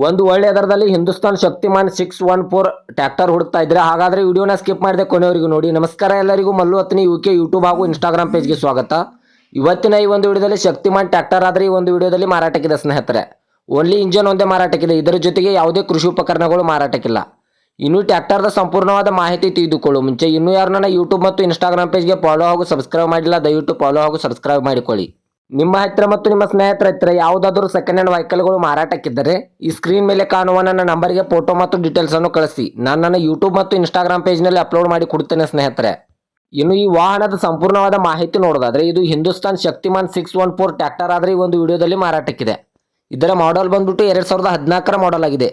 ಒಂದು ಒಳ್ಳೆ ದರದಲ್ಲಿ ಹಿಂದೂಸ್ತಾನ್ ಶಕ್ತಿಮಾನ್ 614 ಟ್ರ್ಯಾಕ್ಟರ್ ಹುಡುಕ್ತಾ ಇದ್ರೆ ಹಾಗಾದ್ರೆ ವಿಡಿಯೋನ ಸ್ಕಿಪ್ ಮಾಡದೆ ಕೊನೆವರೆಗೂ ನೋಡಿ. ನಮಸ್ಕಾರ ಎಲ್ಲರಿಗೂ, ಮಲ್ಲು ಹತ್ನಿ ಯುಕೆ ಯೂಟ್ಯೂಬ್ ಹಾಗೂ ಇನ್ಸ್ಟಾಗ್ರಾಮ್ ಪೇಜ್ಗೆ ಸ್ವಾಗತ. ಇವತ್ತಿನ ಈ ಒಂದು ವಿಡಿಯೋದಲ್ಲಿ ಶಕ್ತಿಮಾನ್ ಟ್ರ್ಯಾಕ್ಟರ್ ಆದರೆ ಈ ಒಂದು ವಿಡಿಯೋದಲ್ಲಿ ಮಾರಾಟಕ್ಕಿದೆ ಸ್ನೇಹಿತರೆ. ಓನ್ಲಿ ಇಂಜನ್ ಒಂದೇ ಮಾರಾಟಕ್ಕಿದೆ, ಇದರ ಜೊತೆಗೆ ಯಾವುದೇ ಕೃಷಿ ಉಪಕರಣಗಳು ಮಾರಾಟಕ್ಕಿಲ್ಲ. ಇನ್ನು ಟ್ರ್ಯಾಕ್ಟರ್ದ ಸಂಪೂರ್ಣವಾದ ಮಾಹಿತಿ ತಿಳಿದುಕೊಳ್ಳುವ ಮುಂಚೆ ಇನ್ನೂ ಯಾರು ನನ್ನ ಯೂಟ್ಯೂಬ್ ಮತ್ತು ಇನ್ಸ್ಟಾಗ್ರಾಮ್ ಪೇಜ್ಗೆ ಫಾಲೋ ಹಾಗೂ ಸಬ್ಸ್ಕ್ರೈಬ್ ಮಾಡಿಲ್ಲ, ದಯವಿಟ್ಟು ಫಾಲೋ ಹಾಗೂ ಸಬ್ಸ್ಕ್ರೈಬ್ ಮಾಡಿಕೊಳ್ಳಿ. ನಿಮ್ಮ ಹತ್ತಿರ ಮತ್ತು ನಿಮ್ಮ ಸ್ನೇಹಿತರ ಹತ್ತಿರ ಯಾವುದಾದರೂ ಸೆಕೆಂಡ್ ಹ್ಯಾಂಡ್ ವೆಹಿಕಲ್ಗಳು ಮಾರಾಟಕ್ಕಿದ್ದರೆ ಈ ಸ್ಕ್ರೀನ್ ಮೇಲೆ ಕಾಣುವ ನನ್ನ ನಂಬರ್ಗೆ ಫೋಟೋ ಮತ್ತು ಡೀಟೇಲ್ಸ್ ಅನ್ನು ಕಳಿಸಿ. ನಾನು ನನ್ನ ಯೂಟ್ಯೂಬ್ ಮತ್ತು ಇನ್ಸ್ಟಾಗ್ರಾಮ್ ಪೇಜ್ನಲ್ಲಿ ಅಪ್ಲೋಡ್ ಮಾಡಿ ಕೊಡ್ತೇನೆ ಸ್ನೇಹಿತರೆ. ಇನ್ನು ಈ ವಾಹನದ ಸಂಪೂರ್ಣವಾದ ಮಾಹಿತಿ ನೋಡೋದಾದ್ರೆ ಇದು ಹಿಂದೂಸ್ತಾನ್ ಶಕ್ತಿಮಾನ್ 614 ಟ್ರ್ಯಾಕ್ಟರ್ ಆದರೆ ಈ ಒಂದು ವಿಡಿಯೋದಲ್ಲಿ ಮಾರಾಟಕ್ಕಿದೆ. ಇದರ ಮಾಡೆಲ್ ಬಂದ್ಬಿಟ್ಟು 2014ರ ಮಾಡೆಲ್ ಆಗಿದೆ.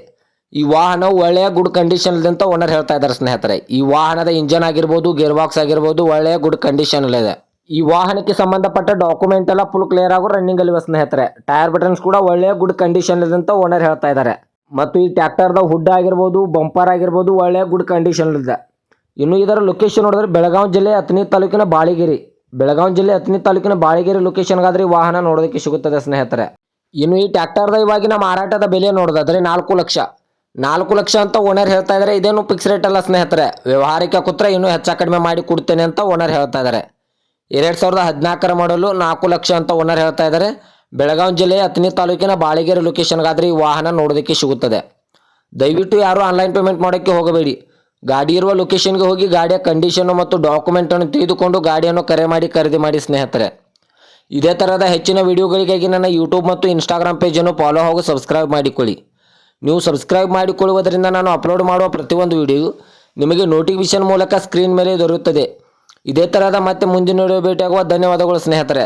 ಈ ವಾಹನವು ಒಳ್ಳೆಯ ಗುಡ್ ಕಂಡೀಷನ್ ಇದೆ ಅಂತ ಓನರ್ ಹೇಳ್ತಾ ಇದ್ದಾರೆ ಸ್ನೇಹಿತರೆ. ಈ ವಾಹನದ ಇಂಜನ್ ಆಗಿರ್ಬೋದು, ಗೇರ್ ಬಾಕ್ಸ್ ಆಗಿರ್ಬೋದು ಒಳ್ಳೆಯ ಗುಡ್ ಕಂಡೀಷನ್ ಇದೆ. ಈ ವಾಹನಕ್ಕೆ ಸಂಬಂಧಪಟ್ಟ ಡಾಕ್ಯುಮೆಂಟ್ ಎಲ್ಲ ಫುಲ್ ಕ್ಲಿಯರ್ ಆಗೋ ರನ್ನಿಂಗ್ ಅಲ್ಲಿವೆ ಸ್ನೇಹಿತರೆ. ಟೈರ್ ಬಟನ್ಸ್ ಕೂಡ ಒಳ್ಳೆಯ ಗುಡ್ ಕಂಡೀಷನ್ ಇದೆ ಅಂತ ಓನರ್ ಹೇಳ್ತಾ ಇದ್ದಾರೆ. ಮತ್ತು ಈ ಟ್ರ್ಯಾಕ್ಟರ್ದ ಹುಡ್ ಆಗಿರ್ಬೋದು, ಬಂಪರ್ ಆಗಿರ್ಬೋದು ಒಳ್ಳೆಯ ಗುಡ್ ಕಂಡೀಷನ್ ಇದೆ. ಇನ್ನು ಇದರ ಲೊಕೇಶನ್ ನೋಡಿದ್ರೆ ಬೆಳಗಾವಿ ಜಿಲ್ಲೆ ಹತ್ತನಿ ತಾಲೂಕಿನ ಬಾಳಿಗೇರಿ. ಬೆಳಗಾವಿ ಜಿಲ್ಲೆ ಹತ್ತನಿ ತಾಲೂಕಿನ ಬಾಳಿಗೇರಿ ಲೊಕೇಶನ್ಗಾದ್ರೆ ಈ ವಾಹನ ನೋಡೋದಕ್ಕೆ ಸಿಗುತ್ತದೆ ಸ್ನೇಹಿತರೆ. ಇನ್ನು ಈ ಟ್ರ್ಯಾಕ್ಟರ್ದ ಇವಾಗಿನ ಮಾರಾಟದ ಬೆಲೆ ನೋಡೋದಾದ್ರೆ 4 ಲಕ್ಷ. 4 ಲಕ್ಷ ಅಂತ ಓನರ್ ಹೇಳ್ತಾ ಇದ್ದಾರೆ. ಇದೇನು ಫಿಕ್ಸ್ ರೇಟ್ ಅಲ್ಲ ಸ್ನೇಹಿತರೆ, ವ್ಯವಹಾರಿಕ ಕೂತ್ರೆ ಇನ್ನೂ ಹೆಚ್ಚು ಕಡಿಮೆ ಮಾಡಿ ಕೊಡ್ತೇನೆ ಅಂತ ಓನರ್ ಹೇಳ್ತಾ ಇದ್ದಾರೆ. 2014ರ ಮಾಡಲು 4 ಲಕ್ಷ ಅಂತ ಓನರ್ ಹೇಳ್ತಾ ಇದ್ದಾರೆ. ಬೆಳಗಾವಿ ಜಿಲ್ಲೆಯ ಹತ್ತನಿ ತಾಲೂಕಿನ ಬಾಳಿಗೇರಿ ಲೊಕೇಶನ್ಗಾದ್ರೆ ಈ ವಾಹನ ನೋಡೋದಕ್ಕೆ ಸಿಗುತ್ತದೆ. ದಯವಿಟ್ಟು ಯಾರು ಆನ್ಲೈನ್ ಪೇಮೆಂಟ್ ಮಾಡೋಕ್ಕೆ ಹೋಗಬೇಡಿ. ಗಾಡಿ ಇರುವ ಲೊಕೇಶನ್ಗೆ ಹೋಗಿ ಗಾಡಿಯ ಕಂಡೀಷನ್ನು ಮತ್ತು ಡಾಕ್ಯುಮೆಂಟನ್ನು ತೆಗೆದುಕೊಂಡು ಗಾಡಿಯನ್ನು ಕರೆ ಮಾಡಿ ಖರೀದಿ ಮಾಡಿ ಸ್ನೇಹಿತರೆ. ಇದೇ ಥರದ ಹೆಚ್ಚಿನ ವಿಡಿಯೋಗಳಿಗಾಗಿ ನನ್ನ ಯೂಟ್ಯೂಬ್ ಮತ್ತು ಇನ್ಸ್ಟಾಗ್ರಾಮ್ ಪೇಜನ್ನು ಫಾಲೋ ಹಾಗೂ ಸಬ್ಸ್ಕ್ರೈಬ್ ಮಾಡಿಕೊಳ್ಳಿ. ನೀವು ಸಬ್ಸ್ಕ್ರೈಬ್ ಮಾಡಿಕೊಳ್ಳುವುದರಿಂದ ನಾನು ಅಪ್ಲೋಡ್ ಮಾಡುವ ಪ್ರತಿಯೊಂದು ವಿಡಿಯೋ ನಿಮಗೆ ನೋಟಿಫಿಕೇಶನ್ ಮೂಲಕ ಸ್ಕ್ರೀನ್ ಮೇಲೆ ದೊರೆಯುತ್ತದೆ. ಇದೇ ಥರದ ಮತ್ತೆ ಮುಂದಿನ ವಿಡಿಯೋ ಭೇಟಿಯಾಗುವ. ಧನ್ಯವಾದಗಳು ಸ್ನೇಹಿತರೆ.